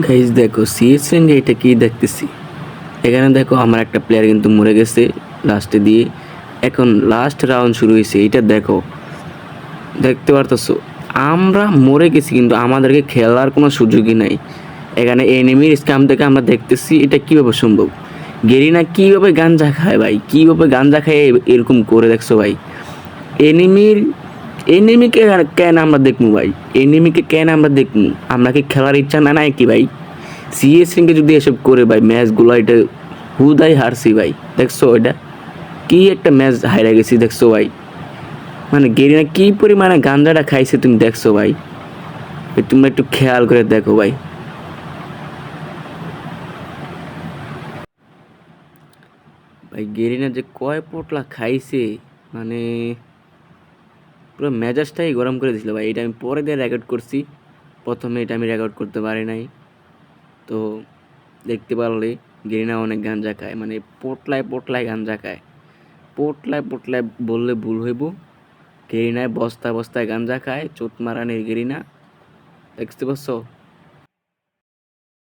Guys দেখো CS র্যাঙ্কে এটা কি দেখতেছি, এখানে দেখো আমার একটা প্লেয়ার কিন্তু মরে গেছে লাস্টে দিয়ে। এখন লাস্ট রাউন্ড শুরু হয়েছে, এটা দেখো, দেখতে পারতেছো আমরা মরে গেছি কিন্তু আমাদেরকে খেলার কোনো সুযোগই নাই। এখানে এনিমির স্ক্যাম থেকে আমরা দেখতেছি এটা কীভাবে সম্ভব। গেরিনা কীভাবে গাঞ্জা খায় ভাই, কীভাবে গাঞ্জা খায় এরকম করে দেখছো ভাই। এনিমির এনিমিকে কেন আমরা দেখবো ভাই, এনিমিকে কেন আমরা দেখবো, আমরা কি খেলার ইচ্ছা না নাই কি ভাই। সিএস র্যাঙ্কে যদি এসব করে ভাই ম্যাচগুলো, এটা হুদাই হারছি ভাই। দেখছো এটা কি একটা ম্যাচ হাইরা গেছি দেখছো ভাই। মানে গেরিনা কি পরিমাণে গাঞ্জাটা খাইছে তুমি দেখছো ভাই, তোমরা একটু খেয়াল করে দেখো ভাই। ভাই গেরিনা যে কয় পোটলা খাইছে, মানে পুরো মেজাজটাই গরম করে দিছিল ভাই। এটা আমি পরে দিয়ে রেকর্ড করছি, প্রথমে এটা আমি রেকর্ড করতে পারি নাই। তো দেখতে পারলে গেরিনা অনেক গাঞ্জা খায়, মানে পোটলায় পোটলায় গাঞ্জা খায়। পোটলায় পোটলায় বললে ভুল হইব, গেরিনায় বস্তায় বস্তায় গাঞ্জা খায়, চোট মারানের গেরিনা। দেখতে পাচ্ছ।